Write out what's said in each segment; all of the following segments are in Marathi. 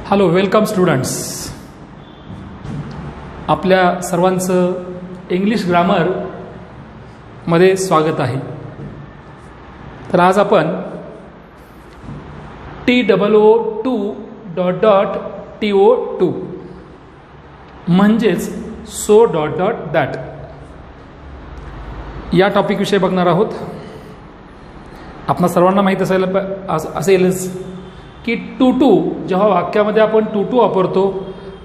Hello, welcome students. आपल्या सर्वांचं इंग्लिश ग्रामरमध्ये स्वागत आहे. तर आज आपण TOO2.TO2 म्हणजेच सो डॉट डॉट दॅट या टॉपिकविषयी बघणार आहोत. आपणा सर्वांना माहीत असेलच की टू जेव्हा वाक्यामध्ये आपण टू वापरतो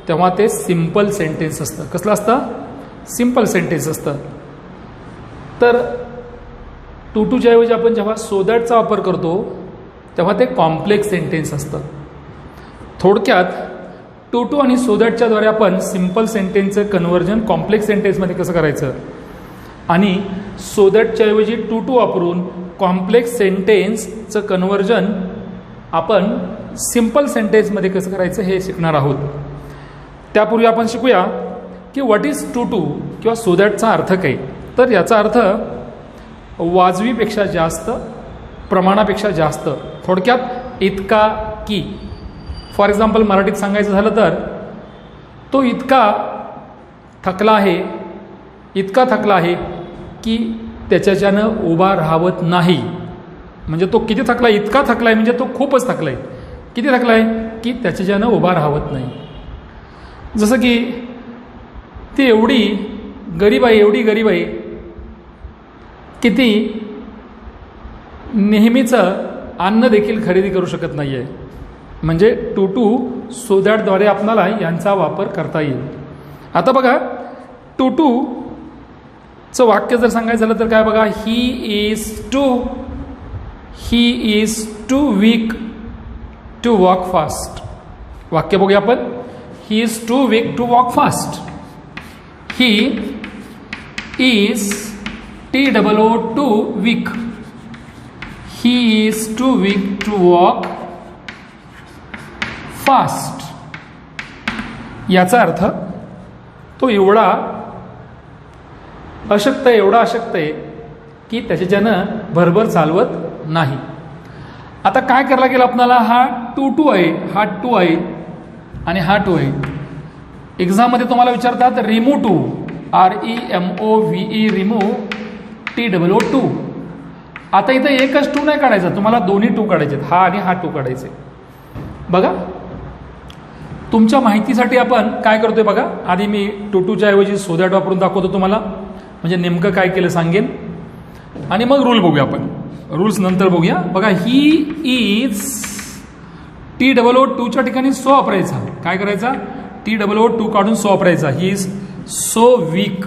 तेव्हा ते सिंपल सेंटेन्स असतं. कसलं असतं? सिंपल सेंटेन्स असतं. तर टूच्या ऐवजी आपण जेव्हा सो दॅटचा वापर करतो तेव्हा ते कॉम्प्लेक्स सेंटेन्स असतं. थोडक्यात टू आणि सो दॅटच्या द्वारे आपण सिंपल सेंटेन्सचं कन्व्हर्जन कॉम्प्लेक्स सेंटेन्समध्ये कसं करायचं आणि सो दॅटच्या ऐवजी टू वापरून कॉम्प्लेक्स सेंटेन्सचं कन्व्हर्जन आपण सिंपल सेंटेन्समध्ये कसं करायचं हे शिकणार आहोत. त्यापूर्वी आपण शिकूया की व्हॉट इज टू किंवा सो दॅटचा अर्थ काय. तर याचा अर्थ वाजवीपेक्षा जास्त, प्रमाणापेक्षा जास्त, थोडक्यात इतका की. फॉर एक्झाम्पल मराठीत सांगायचं झालं तर तो इतका थकला आहे की त्याच्याच्यानं उभा राहत नाही. म्हणजे तो किती थकला? इतका थकलाय म्हणजे तो खूपच थकलाय. किती थकलाय की त्याच्याच्यानं उभा राहत नाही. जसं की ती एवढी गरीब आहे की ती नेहमीचं अन्न देखील खरेदी करू शकत नाही आहे. म्हणजे टू सो दॅटद्वारे आपल्याला यांचा वापर करता येईल. आता बघा, टूचं वाक्य जर सांगायचं झालं तर काय बघा, he is too weak to walk fast. वाक्य बघूया आपण. He is too weak to walk fast. He is TOO2 weak. He is too weak to walk fast. याचा अर्थ तो एवढा अशक्त आहे की त्याच्याच्यानं भरभर चालवत नाही. आता काय करायला गेलं आपल्याला? हा टू आहे आणि हा टू आहे. एक्झाममध्ये तुम्हाला विचारतात remove to, REMOVE remove TOO2. आता इथं एकच टू नाही काढायचा, तुम्हाला दोन्ही टू काढायचे, हा आणि हा टू काढायचे. बघा, तुमच्या माहितीसाठी आपण काय करतोय बघा. आधी मी टूच्या ऐवजी सो दॅट वापरून दाखवतो तुम्हाला, म्हणजे नेमकं काय केलं सांगेन आणि मग रूल बघूया आपण. रूल्स नंतर बघूया. बघा, ही इज TOO2च्या ठिकाणी सो वापरायचा. काय करायचा? TOO2 काढून सो वापरायचा. He is so weak.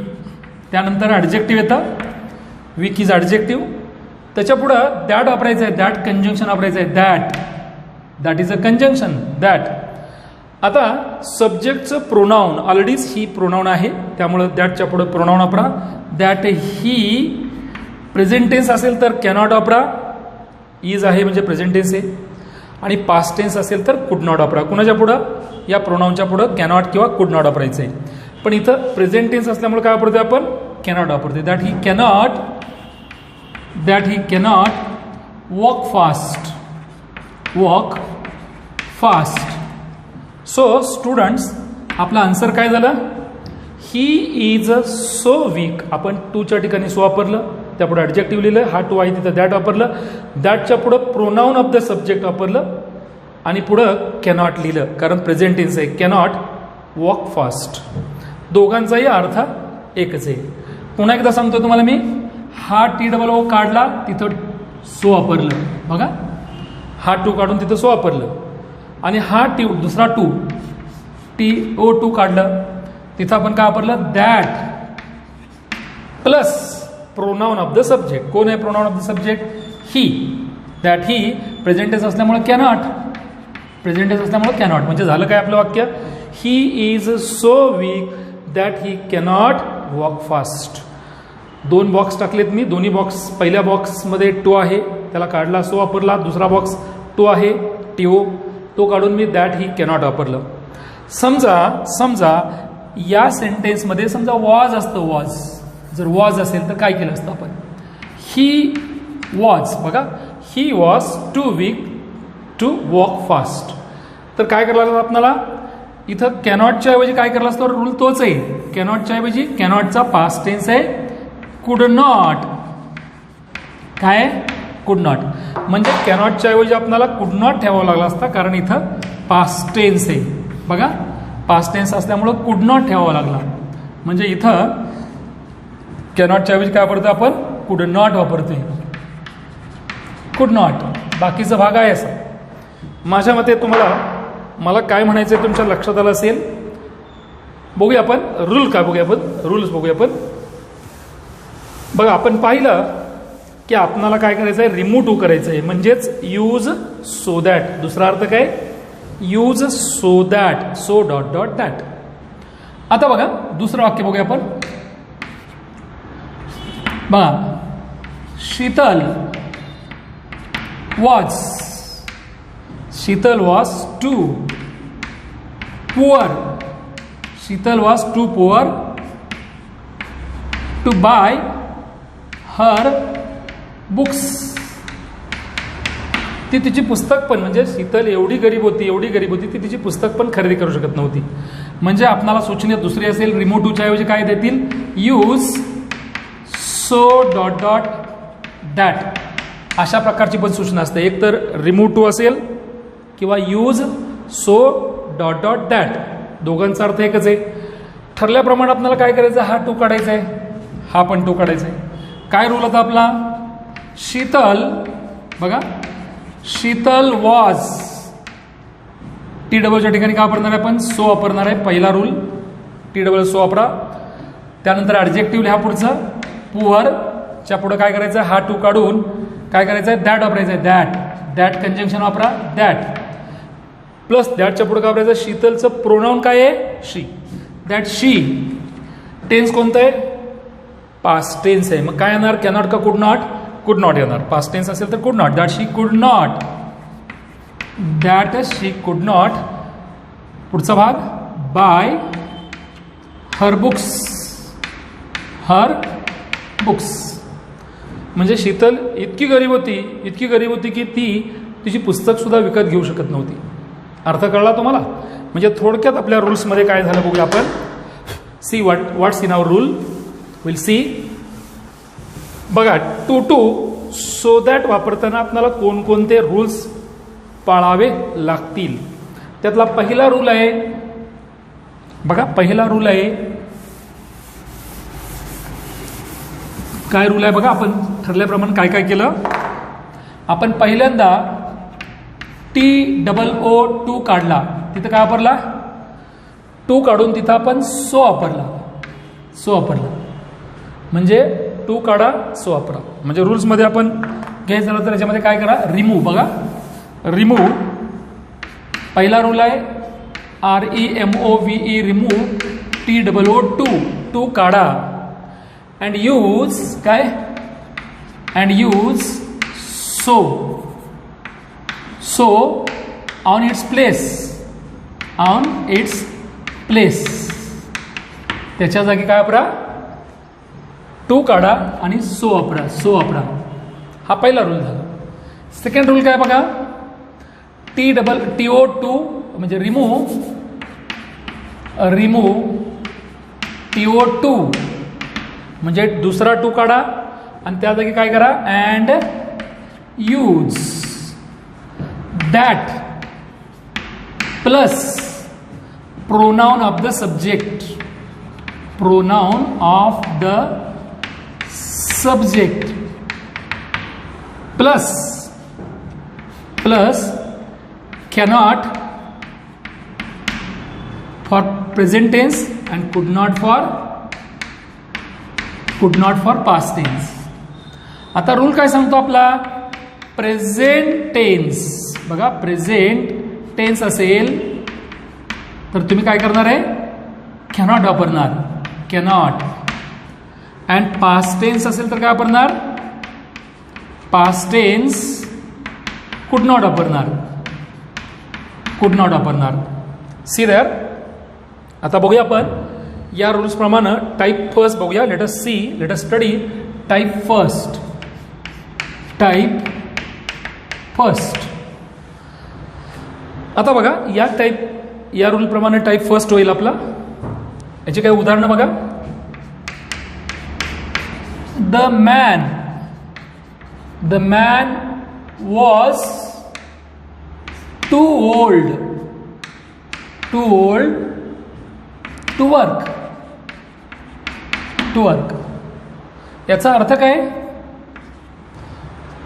त्यानंतर ॲडजेक्टिव्ह येतं. Weak is adjective. त्याच्या पुढं दॅट वापरायचं आहे. दॅट कंजंक्शन वापरायचं आहे. That is a conjunction. That. आता सब्जेक्टचं प्रोनाऊन ऑलरेडीच ही प्रोनाऊन आहे, त्यामुळं दॅटच्या पुढं प्रोनाऊन वापरा. दॅट ही प्रेझेंट टेन्स असेल तर कॅनॉट वापरा. इज आहे म्हणजे प्रेझेंट टेन्स आहे. आणि पास्ट टेन्स असेल तर कुड नॉट वापरा. कुणाच्या पुढं? या प्रोनाऊनच्या पुढं कॅनॉट किंवा कुड नॉट वापरायचं आहे. पण इथं प्रेझेंट टेन्स असल्यामुळे काय वापरतोय आपण? कॅनॉट वापरतोय. That he cannot walk fast. So students, आपला आन्सर काय झालं? He is so weak. आपण टूच्या ठिकाणी सो वापरलं, त्यापुढे ॲडजेक्टिव्ह लिहिलं. हा टू आहे तिथं दॅट वापरलं. दॅटच्या पुढं प्रोनाऊन ऑफ द सब्जेक्ट वापरलं आणि पुढं कॅनॉट लिहिलं, कारण प्रेझेंट टेन्स आहे. Cannot walk fast. दोघांचाही अर्थ एकच आहे. पुन्हा एकदा सांगतो तुम्हाला मी. हा TOO काढला, तिथं सो वापरलं. बघा, हा टू काढून तिथं सो वापरलं. आणि हा दुसरा TOO2 काढलं, तिथं आपण काय वापरलं? That plus pronoun of the subject. कोण आहे pronoun of the subject? He. That he present tense असल्यामुळे कॅनॉट. म्हणजे झालं काय आपलं वाक्य? He is so weak that he cannot walk fast. 2 box टाकलेत मी. दोन्ही बॉक्स, पहिल्या बॉक्समध्ये टू आहे, त्याला काढला, सो वापरला. दुसरा बॉक्स टू आहे, TO, तो काढून मी दॅट ही कॅनॉट वापरलं. समजा या सेंटेन्समध्ये समजा वॉज असतं. जर वॉज असेल तर काय केलं असतं आपण? He was. बघा, he was too weak to walk fast. तर काय करायला लागतं आपल्याला, इथं कॅनॉटच्या ऐवजी काय करायला असतो, रूल तोच आहे. कॅनॉटच्या ऐवजी कॅनॉटचा पास्ट टेन्स आहे कुड नॉट. काय कुड नॉट, म्हणजे कॅनॉटच्या ऐवजी आपल्याला कुड नॉट ठेवावा लागला असता, कारण इथं पास्ट टेन्स आहे. बघा पास्ट टेन्स असल्यामुळं कुड नॉट ठेवावा लागला. म्हणजे इथं कॅनॉटच्या ऐवजी काय वापरतो आपण, कुड नॉट वापरतोय. कुड नॉट. बाकीचा भाग आहे असा. माझ्या मते मला काय म्हणायचं तुमच्या लक्षात आलं असेल. बघूया आपण रूल काय, बघूया आपण रूल्स बघूया आपण. बघा आपण पाहिलं की आपणाला काय करायचं आहे, रिमूव्ह टू करायचं आहे, म्हणजेच यूज सो दॅट. दुसरा अर्थ काय, use so that, so dot dot that. आता बघा दुसरं वाक्य बघूया आपण. बघा Sheetal was too poor. Sheetal was too poor to buy her books. ती तिची पुस्तक पण, म्हणजे शीतल एवढी गरीब होती ती तिची पुस्तक पण खरेदी करू शकत नव्हती. म्हणजे आपणाला सूचना दुसरी असेल, रिमूव्ह टूच्या ऐवजी काय देतील, use so dot dot that. अशा प्रकारची पण सूचना असते. एक तर रिमूव्ह टू असेल किंवा use so dot dot that. दोघांचा अर्थ एकच आहे. ठरल्याप्रमाणे आपल्याला काय करायचं, हा टू काढायचा आहे, हा पण टू काढायचा आहे. काय रूल होता आपला, शीतल, बघा शीतल वॉज, टी डबलच्या ठिकाणी काय वापरणार आहे आपण, सो वापरणार आहे. पहिला रूल टी डबल सो वापरा. त्यानंतर ॲडजेक्टिव्ह लिहा पुढचं, पुअर च्या पुढे काय करायचं, हा टू काढून काय करायचं आहे, दॅट वापरायचं आहे. दॅट कंजंक्शन वापरा, दॅट प्लस दॅटच्या पुढे काय वापरायचं, शीतलचं प्रोनाउन काय आहे, शी. That she. टेन्स कोणतं आहे, पास्ट टेन्स आहे. मग काय येणार, कॅनॉट का कुड नॉट, कुड नॉट येणार. पास्ट टेन्स असेल तर कुड नॉट. दॅट शी कुड नॉट, दॅट शी कुड नॉट. पुढचा भाग, bye her books, her books. म्हणजे शीतल इतकी गरीब होती की ती तिची पुस्तक सुद्धा विकत घेऊ शकत नव्हती. अर्थ कळला तुम्हाला. म्हणजे थोडक्यात आपल्या रूल्समध्ये काय झालं बघूया आपण. See what's in our rule, will see. बघा टू सो दॅट वापरताना आपल्याला कोणकोणते रूल्स पाळावे लागतील. त्यातला पहिला रूल आहे, बघा पहिला रूल आहे, काय रूल आहे बघा. आपण ठरल्याप्रमाणे काय काय केलं, आपण पहिल्यांदा TOO काढला, तिथं काय वापरला, टू काढून तिथं आपण सो वापरला. म्हणजे टू काढा, सो वापरा. म्हणजे रूल्समध्ये आपण घ्यायचं झालं तर याच्यामध्ये काय करा, रिमूव्ह. बघा रिमूव्ह पहिला रूल आहे, REMOVE, रिमूव्ह. TOO, टू काढा. अँड यूज काय, and use so on its place. त्याच्या जागी काय वापरा, टू काढा आणि सो वापरा. हा पहिला रूल झाला. सेकंड रूल काय बघा, TOO म्हणजे रिमूव्ह TOO म्हणजे दुसरा टू काढा आणि त्या जागी काय करा, and use that plus pronoun of the subject, plus cannot for present tense and could not for past tense. आता रूल काय सांगतो आपला, प्रेझेंट टेन्स. बघा प्रेझेंट टेन्स असेल तर तुम्ही काय करणार आहे, कॅनॉट वापरणार, कॅनॉट. अँड पास्ट टेन्स असेल तर काय वापरणार, पास्ट टेन्स कुड नॉट वापरणार. See there. आता बघूया आपण या रूल्स प्रमाणे टाईप फर्स्ट बघूया. Let us study type first. आता बघा या रूल प्रमाणे टाईप फर्स्ट होईल आपला. याची काही उदाहरणं बघा. The man was too old to work. याचा अर्थ काय?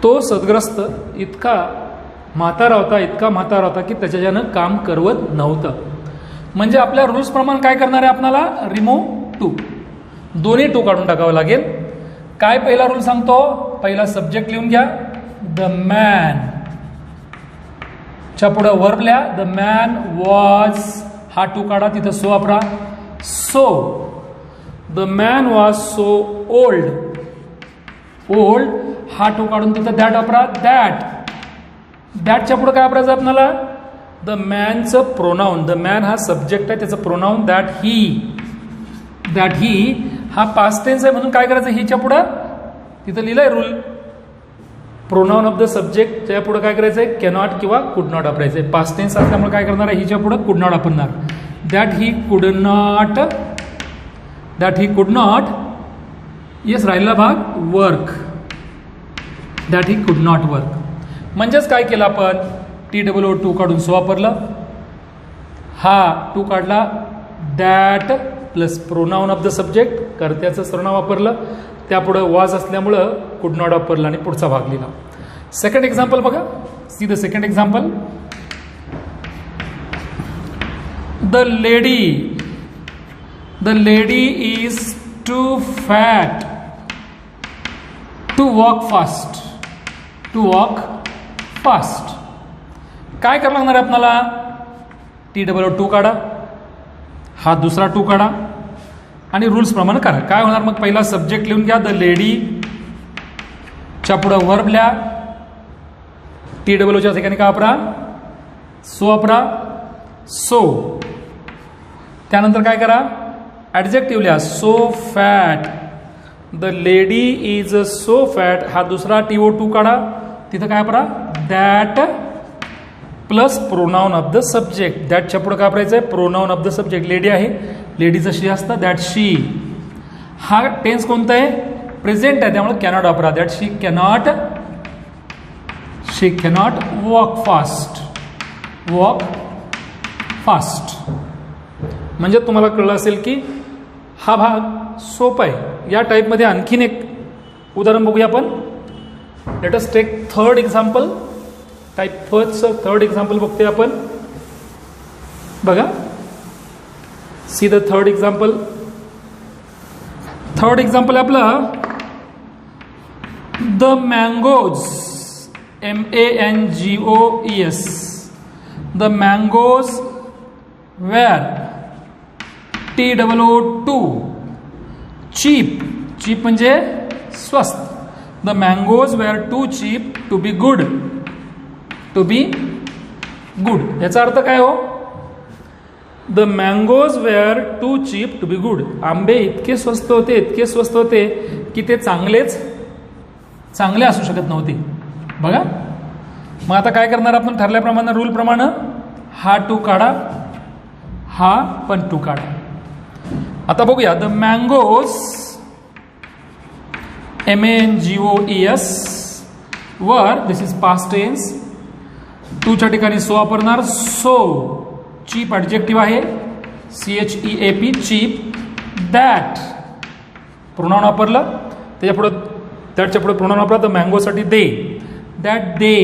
तो सद्ग्रस्त इतका म्हातारा होता की त्याच्यानं काम करवत नव्हतं. म्हणजे आपल्या रूल्स प्रमाणे काय करणार आहे आपल्याला? रिमूव्ह टू, दोन्ही टू काढून टाकावं लागेल. काय पहिला रूल सांगतो? पहिला सब्जेक्ट लिहून घ्या, द मॅन, च्या पुढे वर्ब लिहा, द मॅन वॉज, हा टू काढा, तिथं सो वापरा. So the man was so old, हा टू काढून तिथं दॅट वापरा. दॅटच्या पुढे काय वापरायचं आपल्याला? द मॅनचं प्रोनाऊन. द मॅन हा सब्जेक्ट आहे, त्याचं प्रोनाऊन दॅट ही हा पास्ट टेन्स आहे म्हणून काय करायचं? हिच्या पुढं तिथं लिहिलंय rule, pronoun of the subject त्या पुढे काय करायचंय? कॅनॉट किंवा कुड नॉट वापरायचंय. पास्ट टेन्स असल्यामुळे काय करणार आहे? हिच्या पुढे कुड नॉट वापरणार. That he could not, yes राहिला भाग work, that he could not work. म्हणजेच काय केलं आपण? TOO काढून सो वापरलं, हा टू काढला, that plus pronoun of the subject, कर्त्याचं सर्वनाम वापरलं, त्यापुढे वॉज असल्यामुळं कुड नॉट वापरलं आणि पुढचा भाग लिहिला. सेकंड एक्झाम्पल बघा. See the second example. The lady is too fat to walk fast. काय करावं लागणार आहे आपल्याला? TOO काढा, हा दुसरा टू काढा आणि रूल्स प्रमाणे करा. काय होणार मग? पहिला सब्जेक्ट लिहून घ्या, द लेडी, च्या पुढे वर्ब लिहा, TOOच्या ठिकाणी काय वापरा? सो वापरा. सो त्यानंतर काय करा? ॲडजेक्टिव्ह लिहा, so fat. The lady is so fat, हा दुसरा TOO काढा, तिथं काय वापरा? That plus pronoun of the subject. दॅटच्या पुढे काय वापरायचं? Pronoun of the subject. Lady आहे, लेडीचं शी असतं, दॅट शी. हा टेन्स कोणता आहे? प्रेझेंट आहे, त्यामुळे कॅनॉट वापरा. That she cannot walk fast. म्हणजे तुम्हाला कळलं असेल की हा भाग सोपा आहे. या टाईपमध्ये आणखीन एक उदाहरण बघूया आपण. Let us take third example. Type फर्स्टचं थर्ड एक्झाम्पल बघतोय आपण. बघा, see the third example. Third example आहे आपलं, the mangoes, MANGOES. The mangoes were, TOO cheap म्हणजे स्वस्त. The mangoes were too cheap to be good. याचा अर्थ काय हो? The mangoes were too cheap to be good. आंबे इतके स्वस्त होते की ते चांगले असू शकत नव्हते. बघा, मग आता काय करणार आपण? ठरल्याप्रमाणे रूल प्रमाणे हा टू काढा, हा पण टू काढा. आता बघूया. द मँगोज, MANGOES वर, दिस इज पास्ट टेन्स, टूच्या ठिकाणी सो वापरणार. सो चीप ॲडजेक्टिव्ह आहे, CHEAP चीप. दॅट प्रोनाउन वापरलं, त्याच्या पुढे प्रोनाउन वापरा. द मँगोसाठी दे, दॅट दे.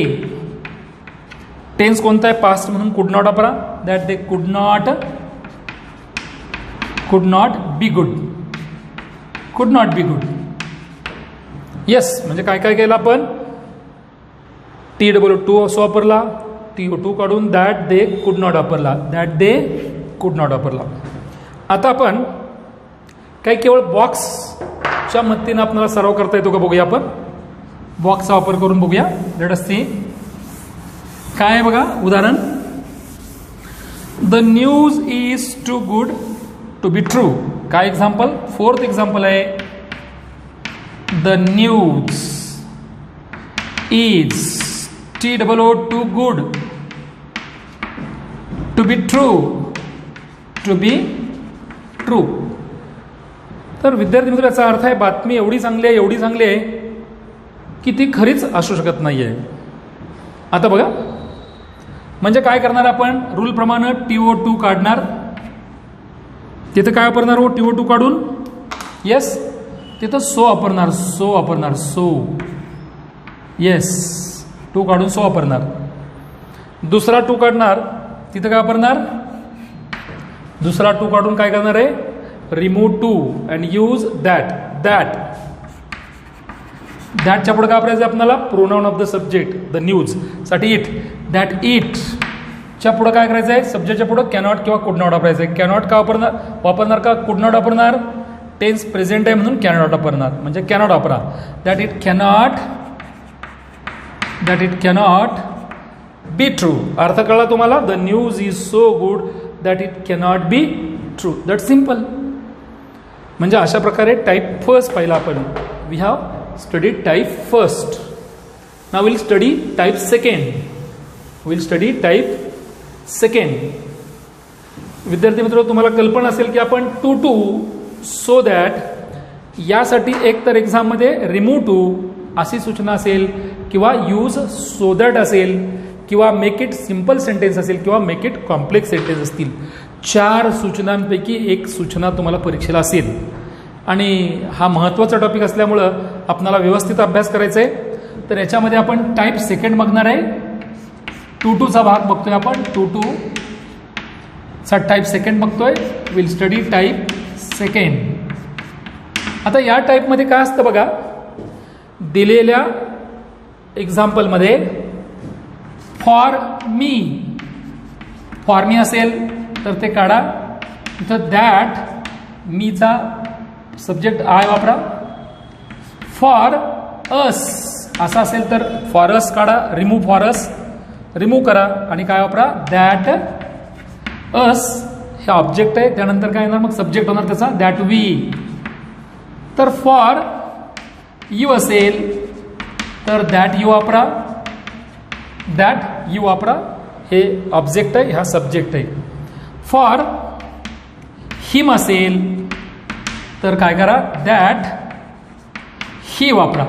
टेन्स कोणता आहे? पास्ट म्हणून कुड नॉट वापरा. That they could not be good. Yes, म्हणजे काय केलं आपण? TOO सो वापरला, TOO काढून दॅट दे कुड नॉट वापरला. आता आपण काही केवळ बॉक्सच्या मदतीनं आपल्याला सराव करता येतो का बघूया आपण. बॉक्सचा वापर करून बघूया. Let us see. काय आहे बघा उदाहरण. The news is too good to be true. काय एक्झाम्पल? फोर्थ एक्झाम्पल आहे. The news is TOO too good to be true, to be true. तर विद्यार्थी मित्र, याचा अर्थ आहे बातमी एवढी चांगली आहे, एवढी चांगली आहे की ती खरीच असू शकत नाही आहे. आता बघा, म्हणजे काय करणार आपण, रूल प्रमाणे TO2 काढणार. तिथं काय वापरणार हो, TO2 काढून, येस, तिथं सो वापरणार, सो वापरणार, सो, येस, 2 काढून सो वापरणार. दुसरा 2 काढणार, तिथं काय वापरणार, दुसरा 2 काढून काय करणार आहे, रिमूव्ह 2 अँड यूज दॅट. दॅटच्या पुढे काय वापरायचं आपल्याला, pronoun of the subject, the news साठी इट, दॅट इट च्या पुढे काय करायचं आहे, सब्जेक्टच्या पुढे कॅनॉट किंवा कुड नॉट वापरायचं आहे. कॅनॉट का वापरणार का कुड नॉट वापरणार, टेन्स प्रेझेंट आहे म्हणून कॅनॉट वापरणार, म्हणजे कॅनॉट वापरा. That it cannot be true. अर्थ कळला तुम्हाला, the news is so good that it cannot be true. That simple. म्हणजे अशा प्रकारे टाईप फर्स्ट पाहिला आपण. We have studied type first. Now will study type second. विद्यार्थी मित्र, तुम्हाला कल्पना असेल की आपण टू सो दॅट यासाठी एक तर एक्झाममध्ये रिमूव्ह 2 अशी सूचना असेल, किंवा यूज सो दॅट असेल, किंवा मेक इट सिम्पल सेंटेन्स असेल, किंवा मेक इट कॉम्प्लेक्स सेंटेन्स असतील. 4 सूचनांपैकी एक सूचना तुम्हाला परीक्षेला असेल. आणि हा महत्त्वाचा टॉपिक असल्यामुळं आपल्याला व्यवस्थित अभ्यास करायचा आहे. तर याच्यामध्ये आपण टाईप सेकंड बघणार आहे. 2चा भाग बघतोय आपण, 2 चा टाईप सेकंड बघतोय. Will study type second. आता या टाईपमध्ये काय असतं बघा, दिलेल्या एक्झाम्पलमध्ये फॉर मी असेल तर ते काढा. इथं दॅट मीचा सब्जेक्ट आय वापरा. फॉर अस असा असेल तर फॉर अस काढा. रिमूव्ह फॉर अस, रिमूव्ह करा आणि काय वापरा, दॅट अस हे ऑब्जेक्ट आहे. त्यानंतर काय येणार, मग सब्जेक्ट होणार त्याचा, दॅट वी. तर फॉर यू असेल तर दॅट यू वापरा. हे ऑब्जेक्ट आहे, हा सब्जेक्ट आहे. फॉर हिम असेल तर काय करा, दॅट ही वापरा.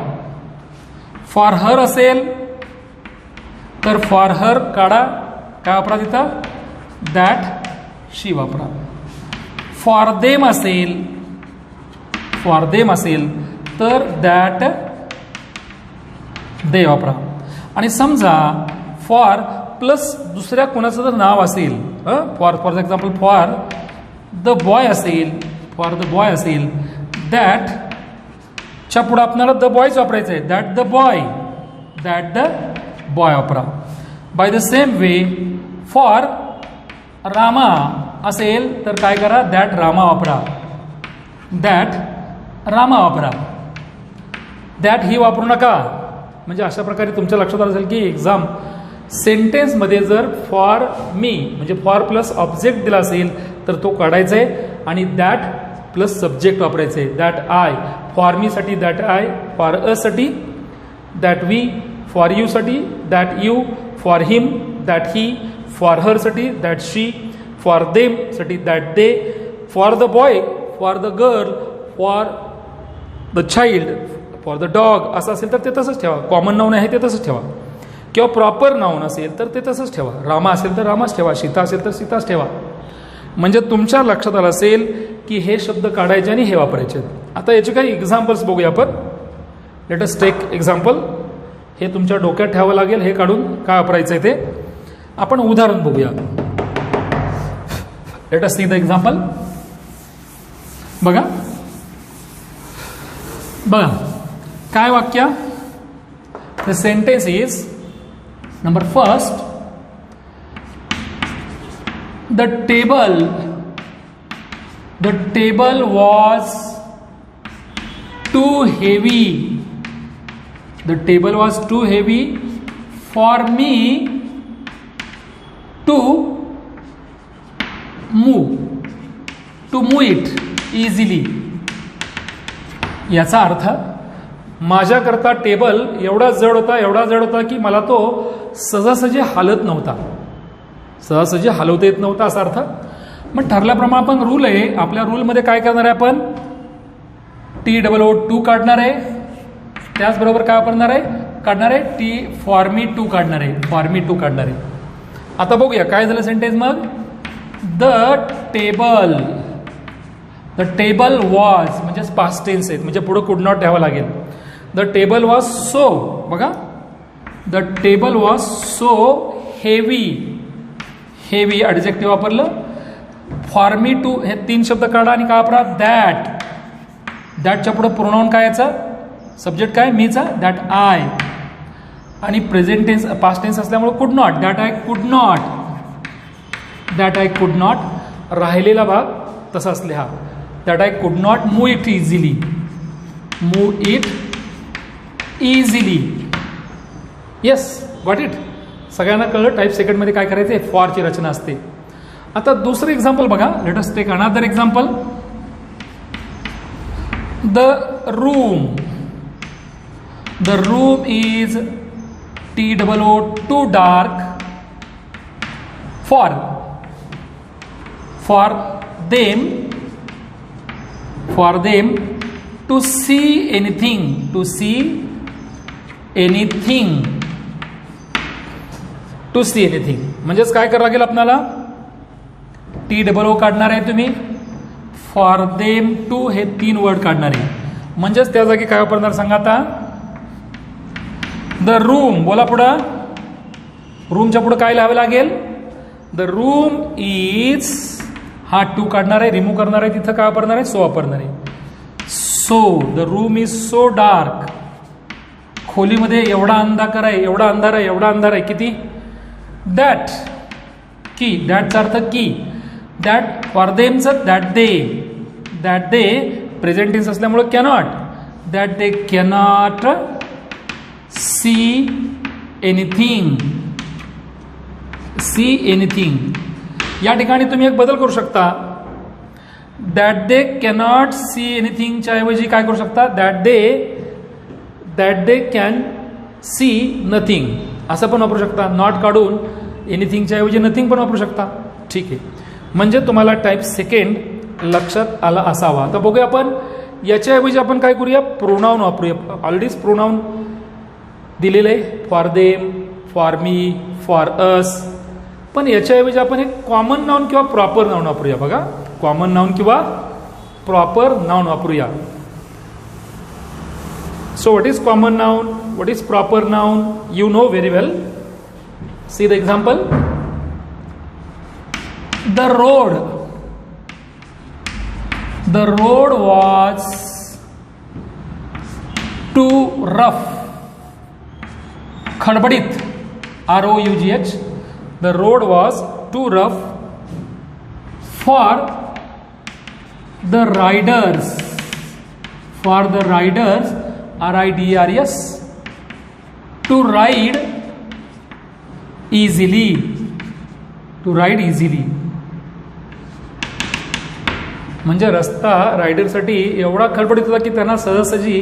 फॉर हर असेल तर फॉर हर काढा, काय वापरा तिथं, दॅट शी वापरा. फॉर देम असेल तर दॅट दे वापरा. आणि समजा फॉर प्लस दुसऱ्या कोणाचं जर नाव असेल, for example for the boy असेल, दॅट च्या पुढे आपल्याला द बॉयच वापरायचं आहे, दॅट द बॉय वापरा. By the same way for Rama असेल तर काय करा, दॅट रामा वापरा. दॅट ही वापरू नका. म्हणजे अशा प्रकारे तुमच्या लक्षात आलं असेल की एक्झाम सेंटेन्समध्ये जर फॉर मी म्हणजे फॉर प्लस ऑब्जेक्ट दिला असेल तर तो काढायचा आहे आणि दॅट प्लस सब्जेक्ट वापरायचं आहे. दॅट आय, फॉर मी साठी दॅट आय, फॉर अस साठी दॅट वी, फॉर यू साठी that you, for him that he, for her साठी दॅट शी, फॉर देम साठी that they, for the boy, for the girl, for the child, for the dog असं असेल तर ते तसंच ठेवा. कॉमन नाऊन आहे ते तसंच ठेवा. किंवा प्रॉपर नाऊन असेल तर ते तसंच ठेवा. रामा असेल तर रामाच ठेवा, सीता असेल तर सीताच ठेवा. म्हणजे तुमच्या लक्षात आलं असेल की हे शब्द काढायचे आणि हे वापरायचे. आता याचे काही एक्झाम्पल्स बघूया आपण. Let us take example. हे तुमच्या डोक्यात ठेवावं लागेल, हे काढून काय वापरायचं आहे ते. आपण उदाहरण बघूया. Let us C the example. बघा काय वाक्य. The sentence is number first, the table was too heavy. The table was too heavy for me to move it easily. याचा अर्थ, माझ्याकरता टेबल एवढा जड होता की मला तो सहजासहजी हालत नव्हता. सहसजी हलवता येत नव्हता असा अर्थ. मग ठरल्याप्रमाणे आपण रूल आहे, आपल्या रूलमध्ये काय करणार आहे आपण, TOO काढणार आहे. त्याचबरोबर काय वापरणार आहे, काढणार आहे फॉर मी टू काढणार आहे, फॉर मी टू काढणार आहे. आता बघूया काय झालं सेंटेन्स. मग द टेबल वॉज म्हणजे पास्ट टेन्स आहेत, म्हणजे पुढे कुड नॉट ठेवावं लागेल. द टेबल वॉज सो, बघा the table was so heavy, heavy adjective वापरलं. फॉर मी टू हे 3 शब्द काढा आणि काय वापरा, दॅटच्या पुढे प्रोनाउन काय याचा, सब्जेक्ट काय मीचा, दॅट आय. आणि प्रेझेंट टेन्स पास्ट टेन्स असल्यामुळे could not, that I could not. राहिलेला भाग तसाच लिहा, that I could not move it easily. Yes, got it. सगळ्यांना कळलं टाईप सेकंडमध्ये काय करायचं, फॉरची रचना असते. आता दुसरं एक्झाम्पल बघा, let us take another example. The room is TOO too dark for them to see anything, म्हणजेच काय करावं लागेल आपल्याला, TOO काढणार आहे तुम्ही, फॉर देम टू हे 3 वर्ड काढणार आहे. म्हणजेच त्या जागी काय वापरणार सांगा आता, द रूम, बोला पुढं, रूमच्या पुढे काय लिहावं लागेल, द रूम इज, हा टू काढणार आहे, रिमूव्ह करणार आहे, तिथं काय वापरणार आहे, सो वापरणार आहे. So the room is so dark, खोलीमध्ये एवढा अंधार आहे, किती, दॅट की, दॅटचा अर्थ की, दॅट फॉर देमचं दॅट दे प्रेझेंट टेन्स असल्यामुळे cannot, that they cannot see anything. या ठिकाणी तुम्ही एक बदल करू शकता, दॅट दे कॅनॉट सी एनिथिंगच्या ऐवजी काय करू शकता, that they can see nothing असं पण वापरू शकता. नॉट काढून एनिथिंगच्या ऐवजी नथिंग पण वापरू शकता. ठीक आहे, म्हणजे तुम्हाला टाईप सेकंड लक्षात आला असावा. आता बघूया आपण याच्याऐवजी आपण काय करूया, प्रोनाऊन वापरूया. ऑलरेडीच प्रोनाऊन दिलेलं आहे, for them, for me, for us. पण याच्याऐवजी आपण एक कॉमन नाऊन किंवा प्रॉपर नाऊन वापरूया. बघा, कॉमन नाऊन किंवा प्रॉपर नाऊन वापरूया. So what is common noun, what is proper noun, you know very well. See the example. The road was too rough, खडबडीत, ROUGH. The road was too rough for the riders, RIDERS, to ride easily. म्हणजे रस्ता रायडरसाठी एवढा खडबडीत होता की त्यांना सहजसहजी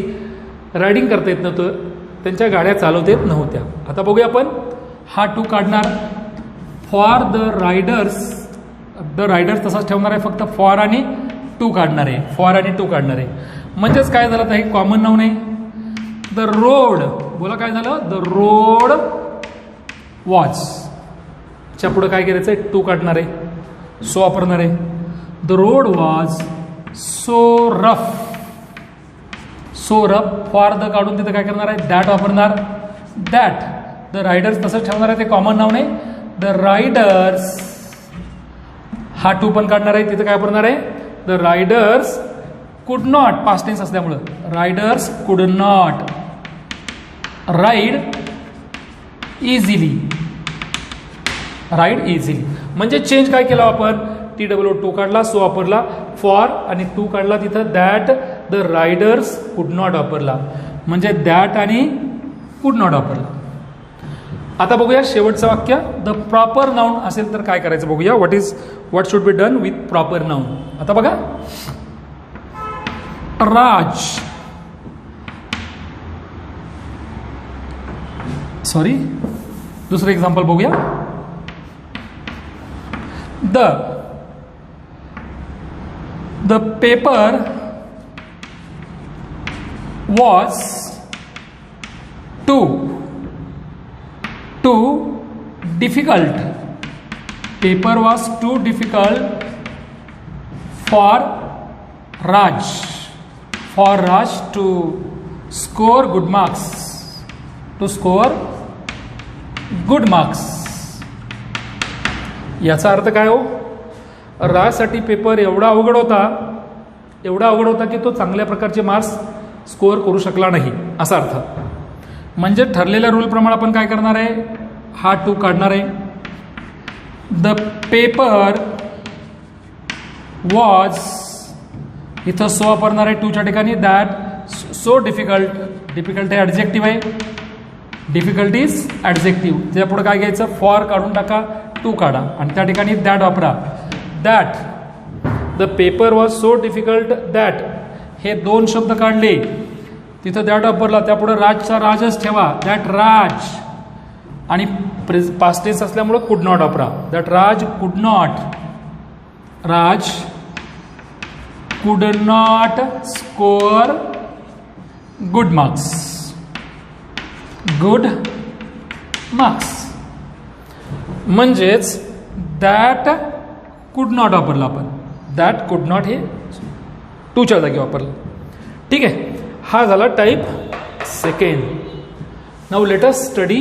रायडिंग करता येत नव्हतं, त्यांच्या गाड्या चालवता येत नव्हत्या. आता बघूया आपण, हा टू काढणार, फॉर द रायडर्स तसाच ठेवणार आहे, फक्त फॉर आणि टू काढणार आहे. म्हणजेच काय झालं, तर हे कॉमन नाऊन आहे. द रोड, बोला काय झालं, द रोड वॉज च्या पुढे काय करायचं आहे, टू काढणार आहे, सो वापरणार आहे. The road was so rough, for the काढून तिथं काय करणार आहे, दॅट वापरणार, दॅट. द रायडर्स तसंच ठेवणार आहे, ते कॉमन नाऊन आहे. द रायडर्स, हा टू पण काढणार आहे, तिथं काय वापरणार आहे, द रायडर्स कुड नॉट, पास्ट टेन्स असल्यामुळं, रायडर्स कुड नॉट राईड इझिली. म्हणजे चेंज काय केला आपण, TOO काढला, सो वापरला, फॉर आणि टू काढला, तिथं दॅट द रायडर्स कुड नॉट वापरला, म्हणजे दॅट आणि कुड नॉट वापरला. आता बघूया शेवटचं वाक्य, द प्रॉपर नाऊन असेल तर काय करायचं बघूया. What should be done with proper noun. आता बघा, दुसरं एक्झाम्पल बघूया. the paper was too difficult. Paper was too difficult for Raj to score good marks. याचा अर्थ काय हो? राजसाठी पेपर एवढा अवघड होता की तो चांगल्या प्रकारचे मार्क्स स्कोअर करू शकला नाही, असा अर्थ. म्हणजे ठरलेल्या रूल प्रमाणे आपण काय करणार आहे, हा 2 काढणार आहे. द पेपर वॉज, इथं सो वापरणार आहे 2च्या ठिकाणी. दॅट सो डिफिकल्ट हे ॲडजेक्टिव्ह आहे. Difficult is adjective. त्या पुढे काय घ्यायचं, फॉर काढून टाका, 2 काढा आणि त्या ठिकाणी दॅट वापरा. That the paper was so difficult that, हे 2 शब्द काढले, तिथं दॅट वापरला, त्यापुढे राजचा राजच ठेवा. दॅट राज, आणि पास्ट टेन्स असल्यामुळे कुड नॉट वापरा. दॅट राज कुड नॉट स्कोअर गुड मार्क्स. म्हणजेच दॅट कुड नॉट वापरला आपण. दॅट कुड नॉट हे 2च्या जागी वापरलं. ठीक आहे, हा झाला type second. Now late us study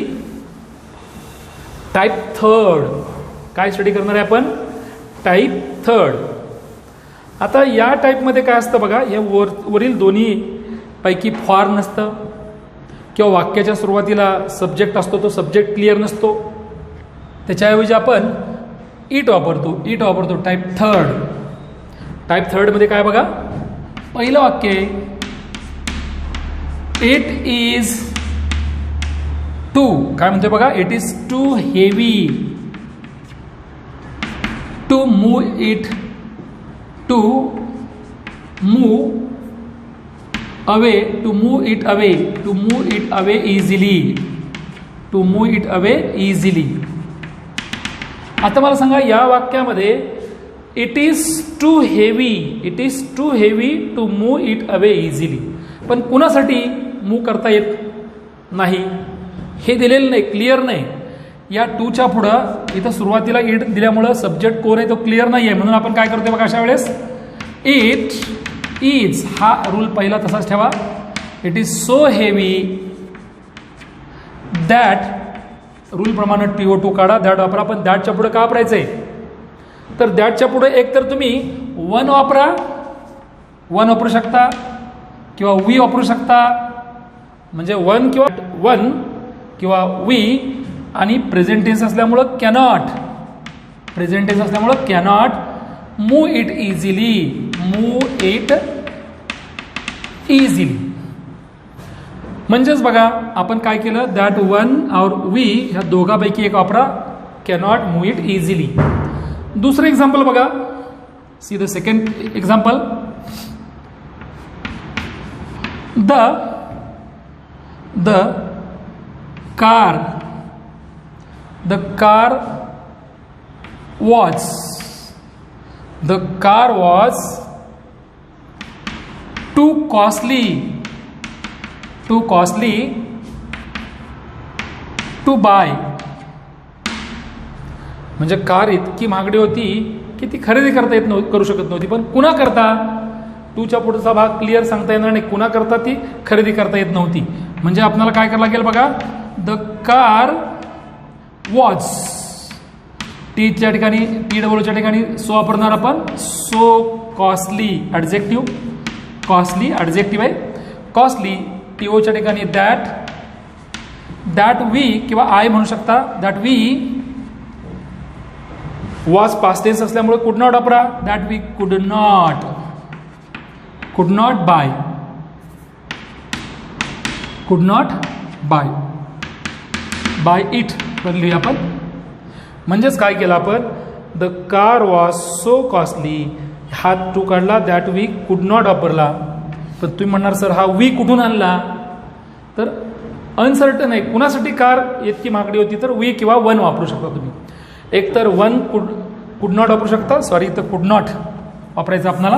type third. काय स्टडी करणार आहे आपण, टाईप थर्ड. आता या टाईपमध्ये काय असतं बघा, हे वरील दोन्ही पैकी फॉर नसतं, किंवा वाक्याच्या सुरुवातीला सब्जेक्ट असतो, तो सब्जेक्ट क्लिअर नसतो. त्याच्याऐवजी आपण इट वापरतो. टाईप थर्डमध्ये काय बघा, पहिलं वाक्य आहे, इट इज टू. काय म्हणते बघा, it is too heavy to move it away easily. आता मला सांगा, या वाक्यामध्ये it is too heavy to move it away easily, पण कुणासाठी मूव करता येत नाही हे दिलेलं नाही, क्लिअर नाही. या 2च्या पुढं इथं सुरुवातीला इट दिल्यामुळं सब्जेक्ट कोण आहे तो क्लिअर नाही आहे. म्हणून आपण काय करतोय बघा, अशा वेळेस इट इज, हा रूल पहिला तसाच ठेवा. It is so heavy that, rule प्रमाणे TO2 काढा, दॅट वापरा. पण दॅटच्या पुढे का वापरायचंय, तर दॅटच्या पुढे एक तर तुम्ही वन वापरू शकता, किंवा वी वापरू शकता. म्हणजे वन किंवा वी, आणि प्रेझेंट टेन्स असल्यामुळं कॅनॉट मूव इट इझिली. म्हणजेच बघा, आपण काय केलं, दॅट वन और वी ह्या दोघांपैकी एक वापरा, कॅनॉट मूव इट इझिली. दुसरं एक्झाम्पल बघा, see the second example. The car was too costly to buy. म्हणजे कार इतकी महागडी होती की ती खरेदी करू शकत नव्हती. पण कुणा करता, 2च्या पुढचा भाग क्लिअर सांगता येणार नाही, कुणा करता ती खरेदी करता येत नव्हती. म्हणजे आपल्याला काय करावं लागेल बघा, द कार वॉज, टीच्या ठिकाणी TWच्या ठिकाणी सो वापरणार आपण. सो कॉस्टली ॲडजेक्टिव्ह आहे. कॉस्टली TOच्या ठिकाणी दॅट वी किंवा आय म्हणू शकता. That we was past tense असल्यामुळे कुड नॉट वापरा. That we could not buy it लिहूया आपण. म्हणजेच काय केलं आपण, the car was so costly, हा 2 काढला, दॅट वी कुड नॉट वापरला. पण तुम्ही म्हणणार सर हा वी कुठून आणला, तर अनसर्टन आहे, कुणासाठी कार इतकी महागडी होती, तर वी किंवा वन वापरू शकता तुम्ही. एक तर वन कुड नॉट वापरू शकता. सॉरी, इथं कुड नॉट वापरायचं आपल्याला.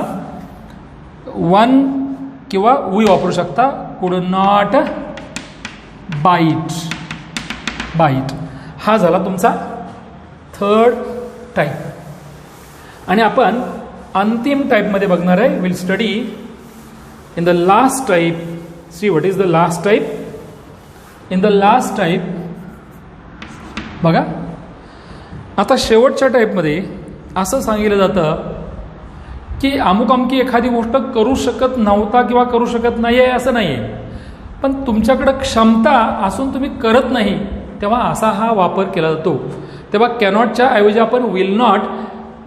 वन किंवा वी वापरू शकता. कुड नॉट बाईट. बाईट हा झाला तुमचा थर्ड टाईप. आणि आपण अंतिम टाईपमध्ये बघणार आहे. Will study in the last type. See what is the last type. In the last type बघा, आता शेवटच्या टाईपमध्ये असं सांगितलं जातं की अमुक अमकी एखादी गोष्ट करू शकत नव्हता किंवा करू शकत नाही आहे असं नाही आहे, पण तुमच्याकडं क्षमता असून तुम्ही करत नाही, तेव्हा असा हा वापर केला जातो. तेव्हा कॅनॉटच्या ऐवजी आपण विल नॉट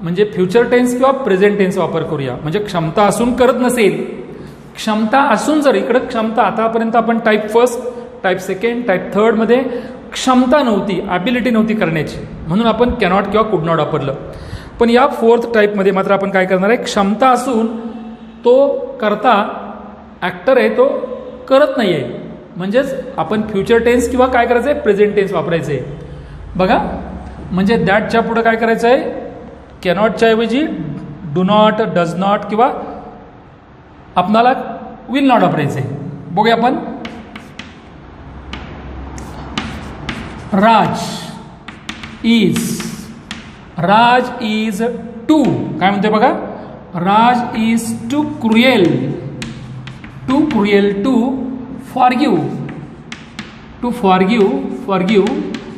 म्हणजे फ्युचर टेन्स किंवा प्रेझेंट टेन्स वापर करूया. म्हणजे क्षमता असून करत नसेल, क्षमता असून जर इकडं क्षमता, आतापर्यंत आपण type first, type second, type थर्डमध्ये क्षमता नव्हती, ॲबिलिटी नव्हती करण्याची, म्हणून आपण कॅनॉट किंवा कुड नॉट वापरलं. पण या फोर्थ टाईपमध्ये मात्र आपण काय करणार आहे, क्षमता असून तो करता ॲक्टर आहे, तो करत नाही आहे, म्हणजेच आपण फ्युचर टेन्स किंवा काय करायचं आहे, प्रेझेंट टेन्स वापरायचं आहे. बघा, म्हणजे दॅटच्या पुढं काय करायचं आहे, कॅनॉटच्या ऐवजी डू नॉट, डज नॉट किंवा आपणाला विल नॉट वापरायचं आहे. बघूया आपण. राज इज टू, काय म्हणते बघा, Raj is too cruel to forgive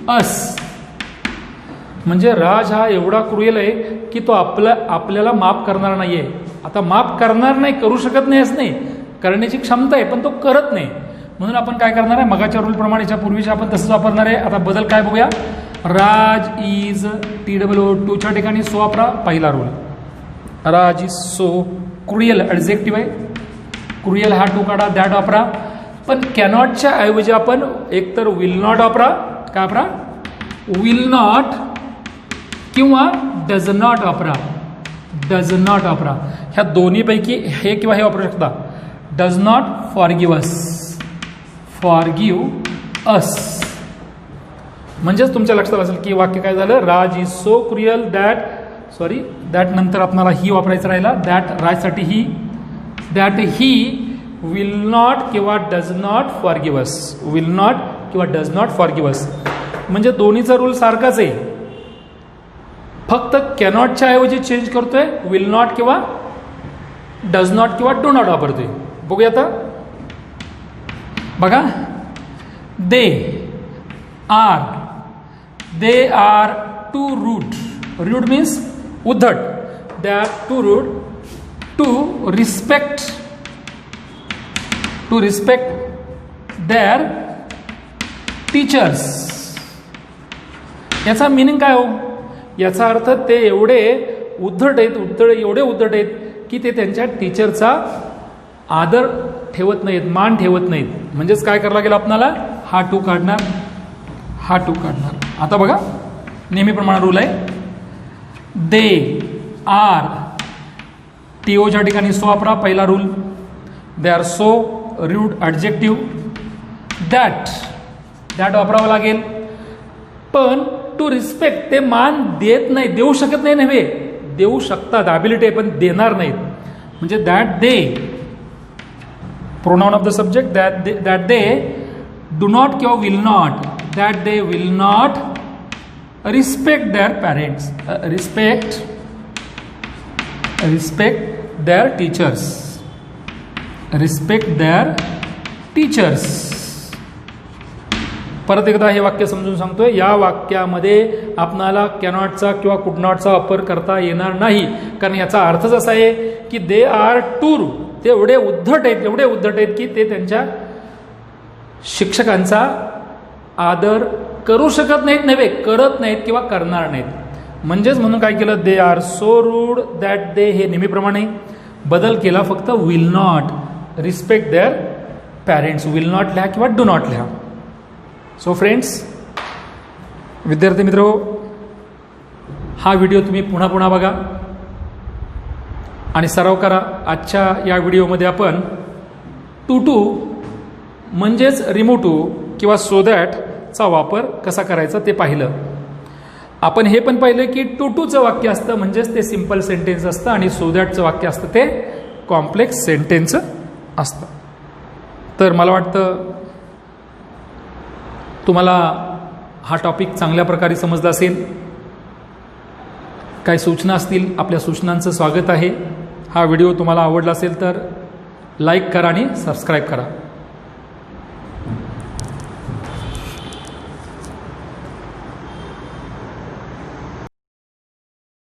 us. म्हणजे राज हा एवढा क्रुएल आहे की तो आपल्याला माफ करणार नाहीये. आता माफ करणार नाही, करू शकत नाही असं नाही, करण्याची क्षमता आहे पण तो करत नाही, म्हणून आपण काय करणार आहे, मगाच्या रूल प्रमाणे पूर्वीच्या आपण तसंच वापरणार आहे. आता बदल काय बघूया. राज इज TOO च्या ठिकाणी सो वापरा. पहिला rule, Raj is so cruel adjective आहे, क्रुएल हा टू काढा, दॅट वापरा. पण कॅनॉटच्या ऐवजी आपण एकतर विल नॉट वापरा, काय वापरा, विल नॉट किंवा डज नॉट वापरा. ह्या दोन्हीपैकी हे किंवा हे वापरू शकता. Does not forgive us. म्हणजेच तुमच्या लक्षात असेल की वाक्य काय झालं, Raj is so cruel that नंतर आपल्याला ही वापरायचं राहिला, दॅट राजसाठी he, that he will not किंवा डज नॉट फॉरगिव्ह अस. म्हणजे दोन्हीचा रूल सारखाच आहे, फक्त कॅनॉटच्या ऐवजी चेंज करतोय, विल नॉट किंवा डज नॉट किंवा डू नॉट वापरतोय. बघूया आता. बघा, they are too rude means उद्धट. They are too rude to respect their teachers. याचा मिनिंग काय हो, याचा अर्थ ते एवढे उद्धट आहेत की ते त्यांच्या टीचरचा आदर ठेवत नाहीत, मान ठेवत नाहीत. म्हणजेच काय करायला गेलं आपल्याला, हा टू काढणार. आता बघा, नेहमीप्रमाणे रूल आहे. दे आर TOच्या ठिकाणी सो वापरा, पहिला rule. They are so rude adjective. That वापरावं लागेल. पण टू रिस्पेक्ट ते मान देऊ शकत नाही नव्हे, देऊ शकतात, ॲबिलिटी आहे, पण देणार नाहीत. म्हणजे that they, pronoun of the subject, that they do not किंवा will not, that they will not respect their parents, respect their teachers. परत एकदा हे वाक्य समजून सांगतोय. या वाक्यामध्ये आपणाला कॅनॉटचा किंवा कुड नॉटचा वापर करता येणार नाही, कारण याचा अर्थच असा आहे की दे आर टू, ते एवढे उद्धट आहेत की ते त्यांच्या शिक्षकांचा आदर करू शकत नाहीत नव्हे, करत नाहीत किंवा करणार नाहीत. म्हणजेच म्हणून काय केलं, they are so rude that they, हे नेहमीप्रमाणे बदल केला, फक्त will not respect their parents. Will not लिहा किंवा डू नॉट लिहा. सो फ्रेंड्स, विद्यार्थी मित्र, हा व्हिडिओ तुम्ही पुन्हा बघा आणि सराव करा. आजच्या या व्हिडिओमध्ये आपण टू म्हणजेच रिमूव्ह टू किंवा सो दॅटचा वापर कसा करायचा ते पाहिलं. आपण हे पण पाहिलं की टू टूचं वाक्य असतं म्हणजेच ते सिम्पल सेंटेन्स असतं आणि सो दॅटचं वाक्य असतं ते कॉम्प्लेक्स सेंटेन्स असतं. तर मला वाटतं तुम्हाला हा टॉपिक चांगल्या प्रकारे समजला असेल. काही सूचना असतील आपल्या सूचनांचं स्वागत आहे. हा व्हिडिओ तुम्हाला आवडला असेल तर लाईक करा आणि सबस्क्राईब करा.